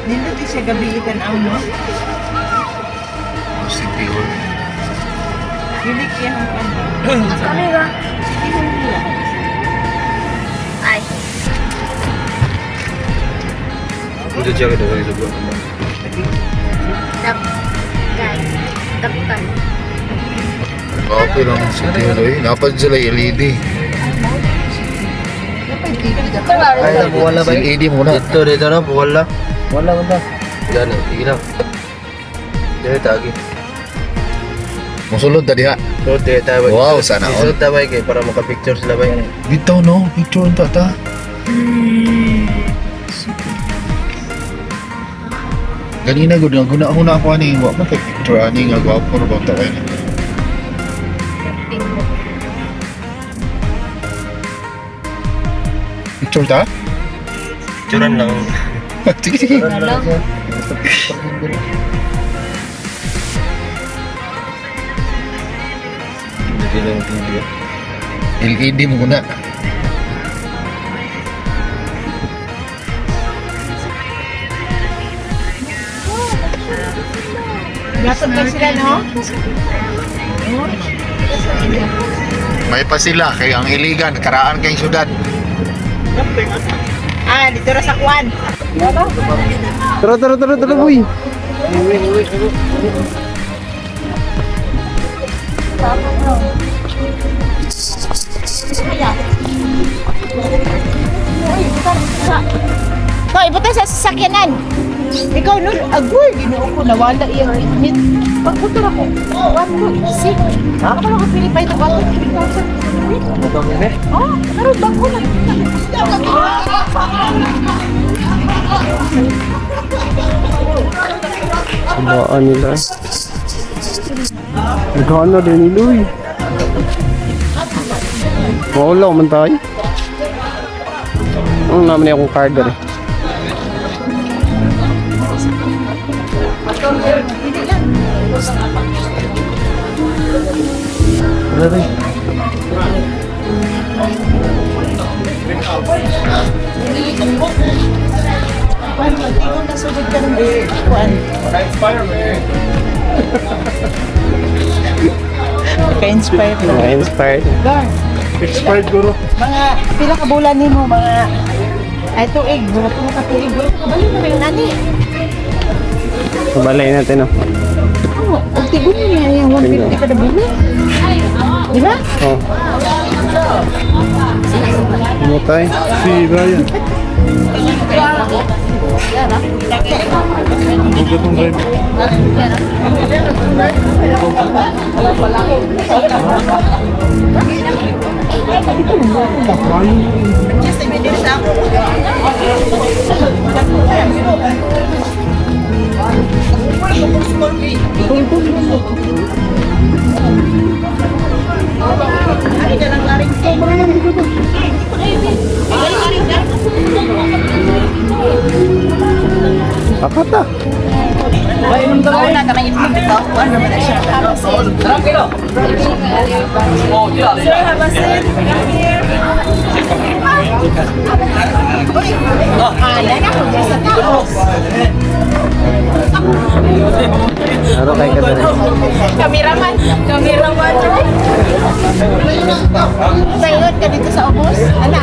Nindot siya gabi ikan ang mo. City Hall. Hilig siya ang ano. Kami ba? City Hall nila. Ay. Ito siya ka daw sa buwan. Guys. Daktan. Okay lang ang City Hall eh. Dapat sila LED. Ay, nabuwala ba? LED muna. Dito na, buwala. Wala man ta. Yan, sige lang. Dito, tagi. Musulod tadi ha. So, dito tayo. Wow, sana all. Isulot tayo kayo para makapicture sila ba? Bitaw no, picture ta ta. Ganina gud guna ako ani wa man kay picture ani nga gwapo ra ba ta kay. Picture ta? Picturean lang. Sige sige. Hindi lang TV. LED muna. Nasaan pa sila, no? May pa sila kay ang iligan karaan kay syudad. Ah, dito ra sa kwan. Tara, boy. No, ibutan sa sasakyanan. Ikaw nun, agoy, ginoo ko, nawala iyang init. Pagpunta ako, wato, isip. Ha? Ako lang Pilipay ito, wato, 3,000. Oh, pero bako na. Sabaan nila. Nagkano din ni Luy. Wala man tayo. Ang naman niya akong card rin. Wala rin. Ikaw nasugod ka ng kwan. Ka-inspire ka. Na-inspired. Expired guro. Mga pila ka bulan nimo mga ay tuig, mga tulo ka tuig. Balik na yung nani. Pabalay natin, no? Oh, ang tigon niya yung 150 kada bulan. Di ba? Oh. Ano tayo? Si Brian. Bugat ng drive. Just a minute sa ako. Ay, dalang laring ko. Sapat ah. Oo na, kanang itlog ito. Ano naman na siya? Sir, have a seat. Ala na kung sa taos. Ano kayo ka rin? Kameraman. Sayot ka dito sa ubos. Ano?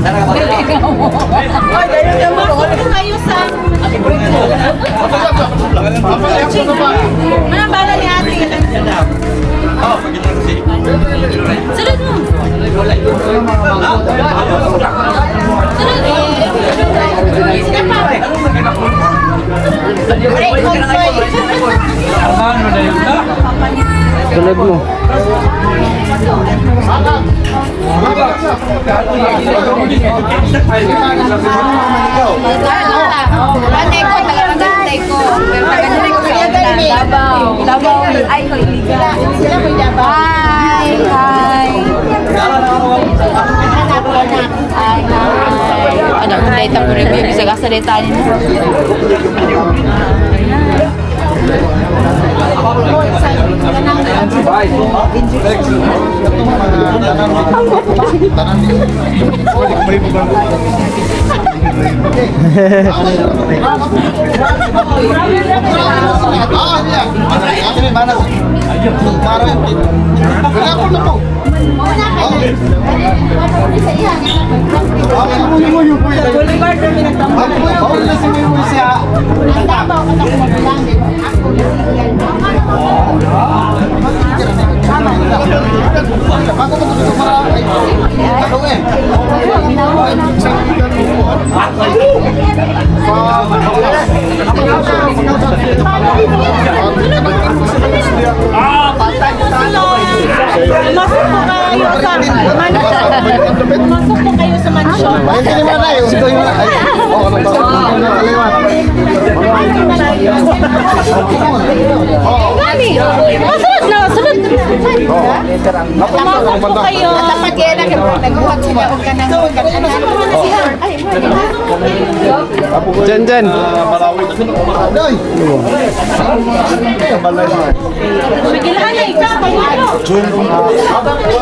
Ay, dahil ka mo. Ano kayo sa... Ano bala ni ate? Sunod mo. Sunod mo. Tatay ko, taga-tatay ko. Pero taga-tatay ko sa Davao. Ay, ko iliga. Sila ko Davao. Hi. Hi. Ano, data ko rin. Bisa ka sa data niyo. Pumasok po kayo sa mansion. Gani! Masunod na! Sunod! Pumasok po kayo. Dapat yan na nag-uwag sila o ka nang Jen. Magilaan na ikaw.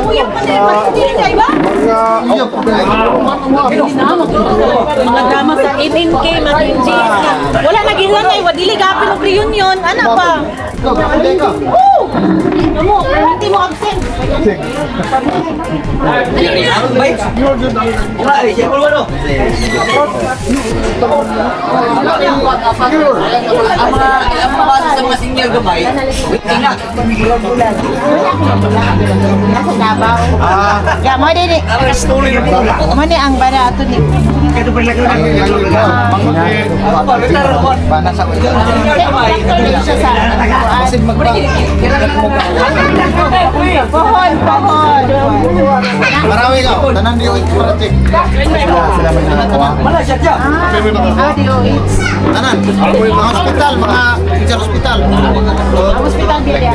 Uyap pa na yung ka iba? Mga drama sa MMK, mga MJS na. Wala nagilan ay wadili gapin og reunion. Ano pa? Oo! Amo, hindi mo absent. Ang mga basa sa mga senior gamay, ingat. Nasa Davao. Ya, mo din ni. Mo ni ang bara ato ni. Pohon. Marami ka. Tanan di ko project. DOH. Tanan. Mga hospital, mga teacher hospital. Ang hospital biya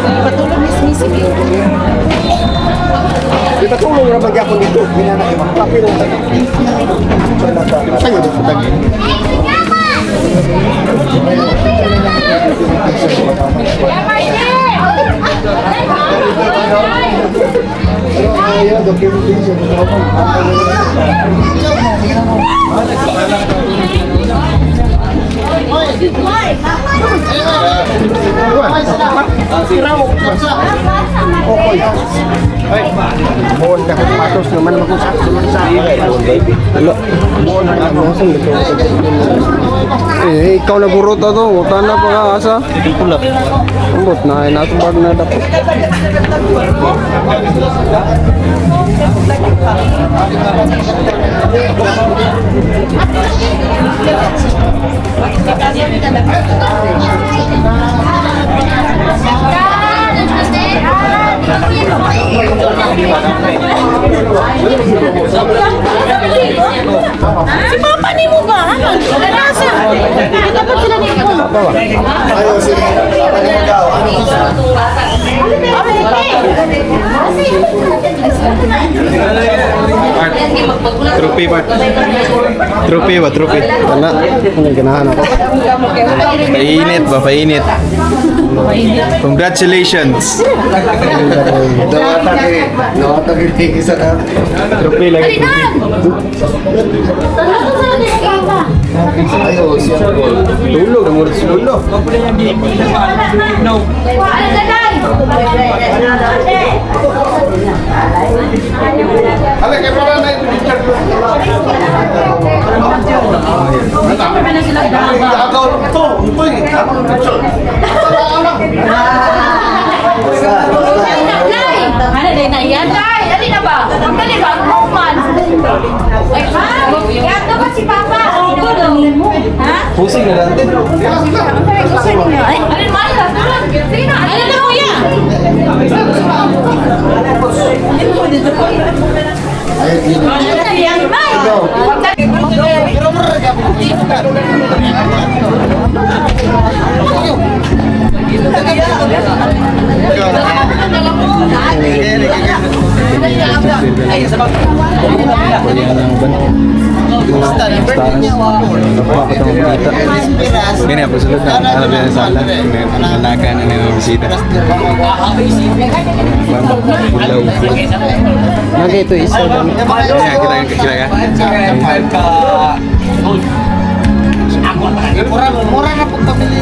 ang patulong mismisi biyo. Ipatulong na magyapon dito. Minanak yung mga papel. Sa'yo dito lagi. Mohon ka kung patos naman mag-usap sa eh, ikaw na burot na to. Utan na pa nga asa. Ambot na ay natubag na dapat. Si Papa ni mo ba? Ano? Nasa? Dapat sila ni mo. Ayaw si Trophy ba? Trophy ba? Trophy. Kana. Ano ganahan ako? Painit ba? Painit. Congratulations. Nawatag isa na. Trophy lagi. Ayaw siya. Tulog. Ang oras tulog. Ala kay para na ito teacher. Agaw to. Uy, ako teacher. Ano din na yan? Dali na ba? Dali ba? Roman. Ay, ha? Yan to ba si Papa? Oo, dali mo. Ha? Pusing na natin. Ay, alin man lang. Sige na. Ano na mo yan? Yan, May. Ini apa sulit na alam yan sa sala. Nalaga na nila bisita. Bulaw. Lagi ito isa. Ya kita ya. Mura na po pamili.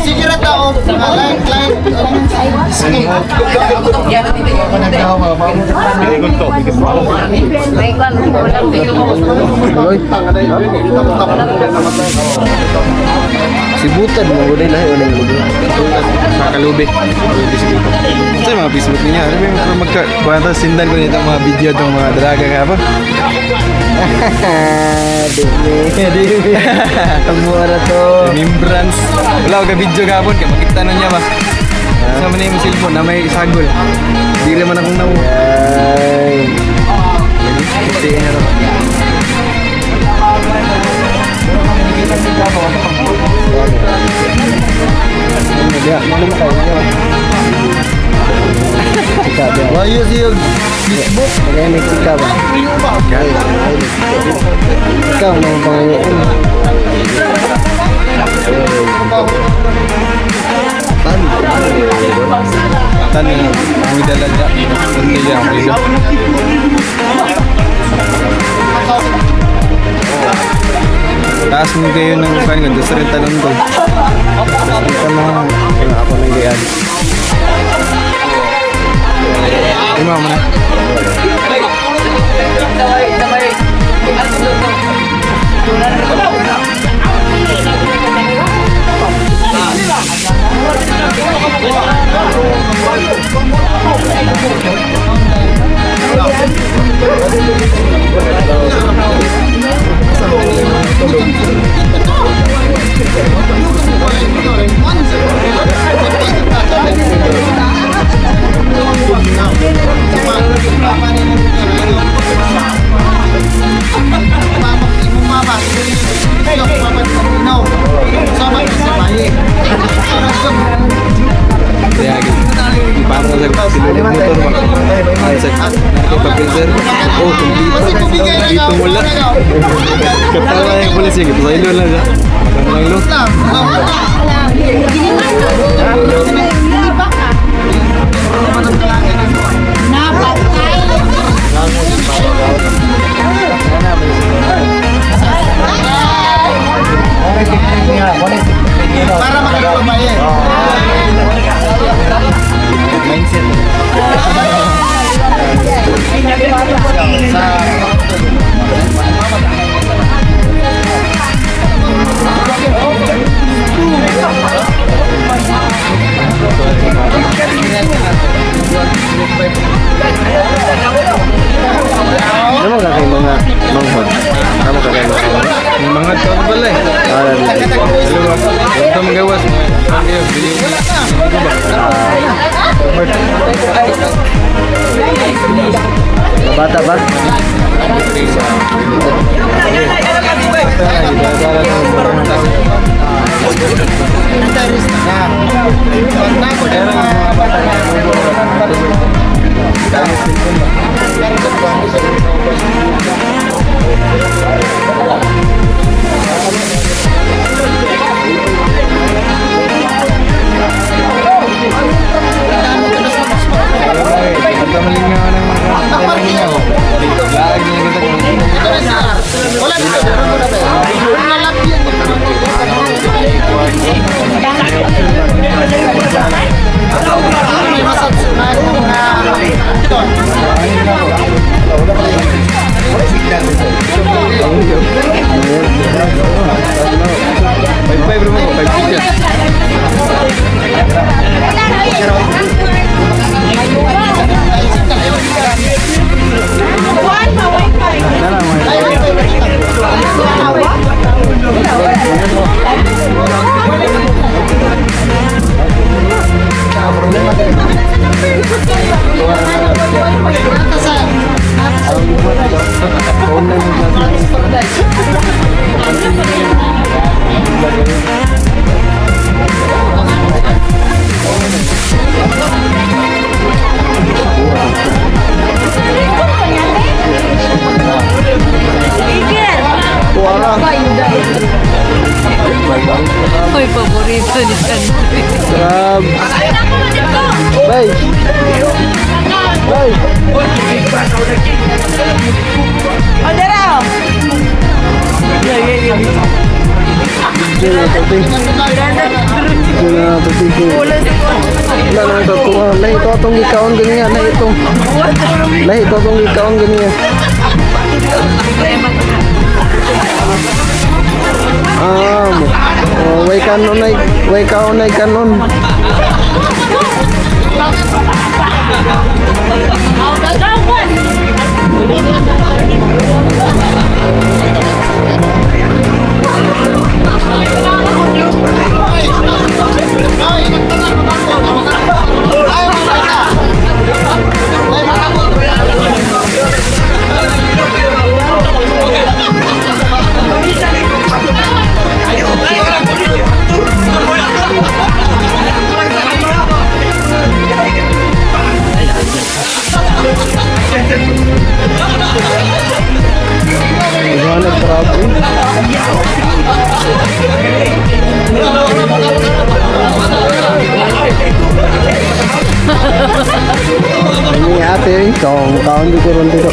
Sige na tao. Client. Si Butad mo ulit lah ulit sa Kalubi. Ito yung mga Facebook niya. Ano yung magka sindan ko nito mga video itong mga dalaga ka pa? Dili. Ang mura to. Remembrance. Wala ko ka video ka po. Kaya makita na niya ba? Sa man yung cellphone na may sagol. Hindi naman akong namu. Hindi na rin. Wayu sih Facebook. Ini cika ba? Ikaw mau pangalan. Tan ang dalaga. Hindi yan dito. Taas mo kayo ng fan ko, gusto rin talon ko. Ito na, kaya ako nang gayaan. Ima mo na. Katawa yung pulis yung ito sa ilo lang siya. Magandang ilo. Para makapagpabayin. Mindset. Ano ka kayo mga manghod? Ano ka kayo mga manghod ka pala eh? Ito magawas mo. Bata ba? Grab. Bay. Bay. Lahi ito atong gikaon ganyan, lahi ito. Lahi ito atong gikaon ganyan. Way kanon ay kanon. Iwanag grabe. Ini ate, kaon di kurun dito.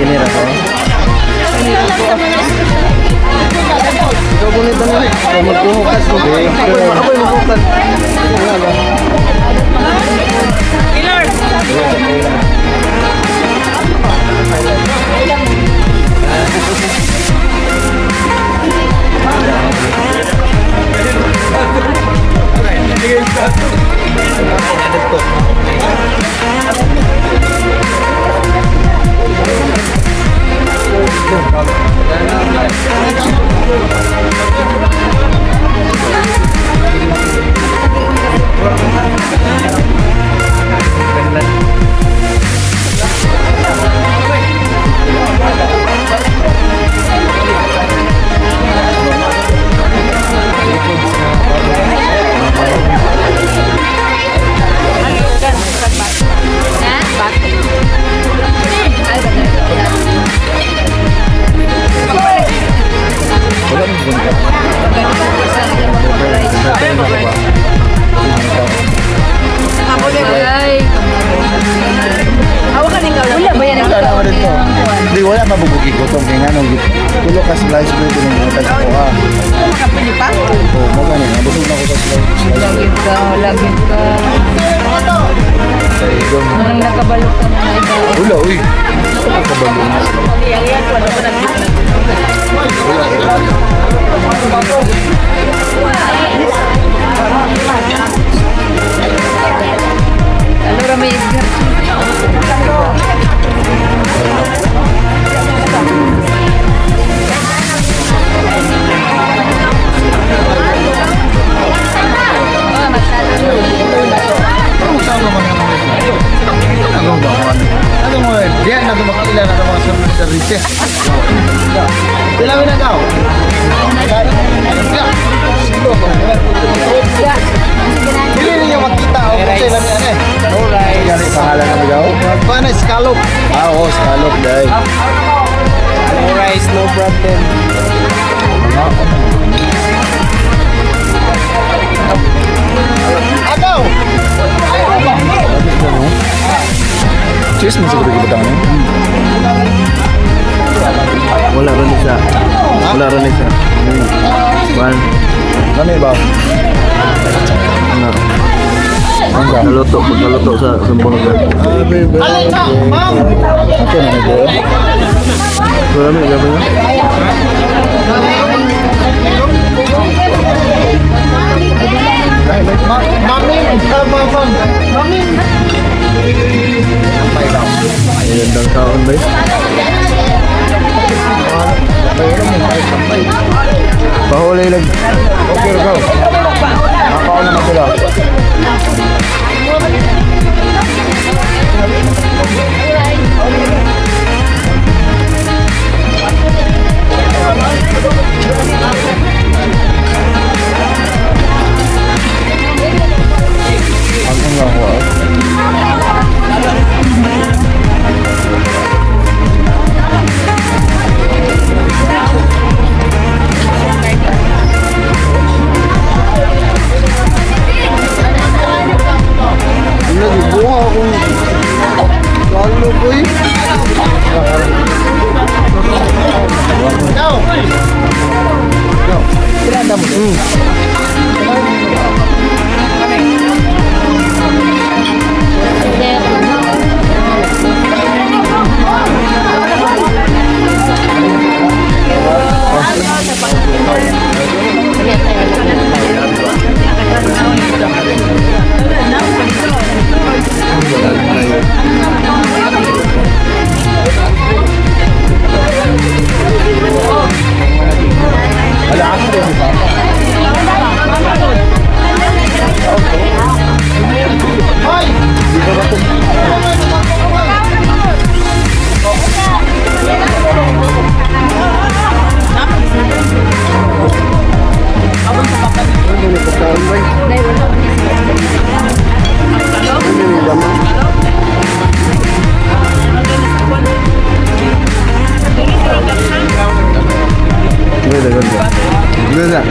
Kinira ko. Ikaw po nito na. Magkuhukas ko. Ako'y magkuhukas. Hindi, wala mabubugi ko itong kaya nga nung tulog ka slice ko ito nung utag ko ha. Makapili pa? Oo, mo ba niya, nabusog na ko sa slice. Lagit ka. Nang nakabalok ka na ikaw. Wala, uy. Nakabalo na. Wala. Allora may Ano mo eh? Diyan na makakilala ng mga sunod sa rite. Bilawin na daw. Hindi ninyo makita o kung sila yan eh. Alright. Gani pangalan ng ikaw? Paano scallop? Ah, oo, scallop dahil. No rice, no problem. Agaw! Cheers mo siguro kita mo. Wala rin isa. Wala rin isa. One. Ano ba? Ano? Naluto, pagkaluto sa sumbunog na. Alay ka! Ma'am! Ito na ito. Marami, gabi na. Mami! Ayan daw taon ba? Pahuli lang. Okay, go. Nakaon naman sila. Ang nga ko. Nagbuha akong lalo ko eh. Go! Kinanda mo. Ganda.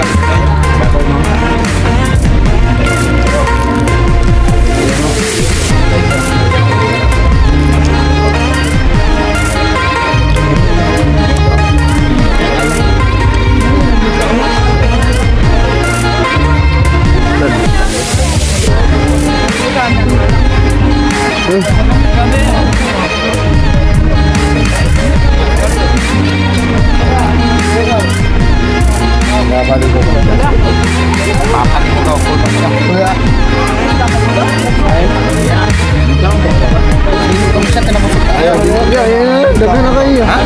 Dabi na kayo. Ha?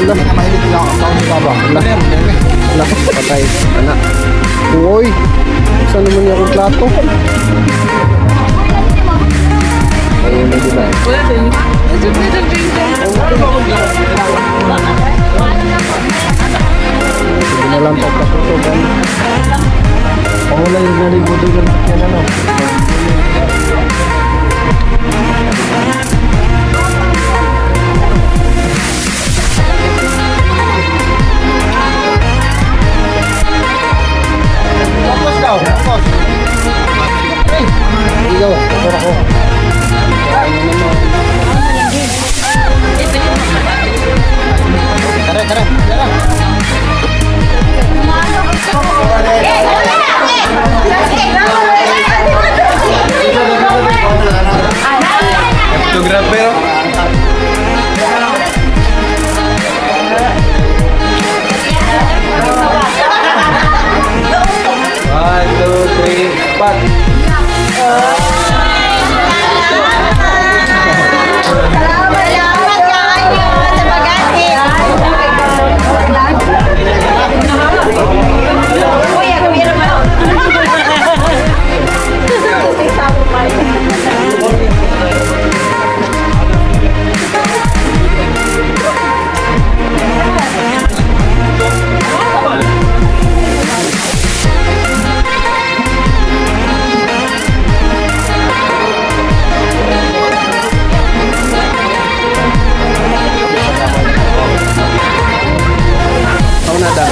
Wala na mahilig lang ang taon ni Baba. Wala. Patay. Anak. Uy. Saan naman niya akong plato? Ayun na din ay. Sige na lang pagkatutugan. Pangula yung nalibudugan sa yan ano. Focus daw, focus. Hey! Ikaw, ito ako. Tara, tara, tara. Photographer. apat. Salamat kayo sa pag-atid. Kuya, kumira mo. Ako na daw.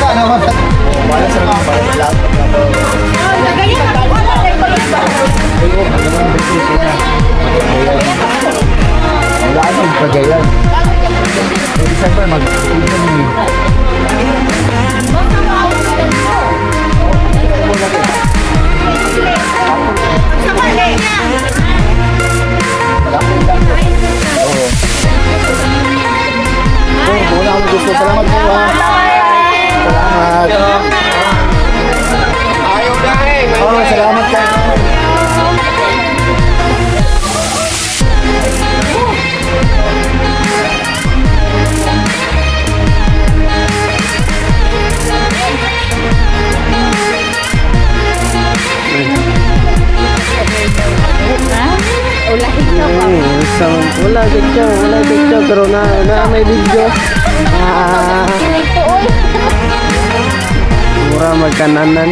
Salamat kayo. Wala nang pagayan. December wala akong gusto. Salamat po ha. Salamat. Ayaw na eh. Oh, salamat kayo. Wala video pero na may video. Mura magkananan.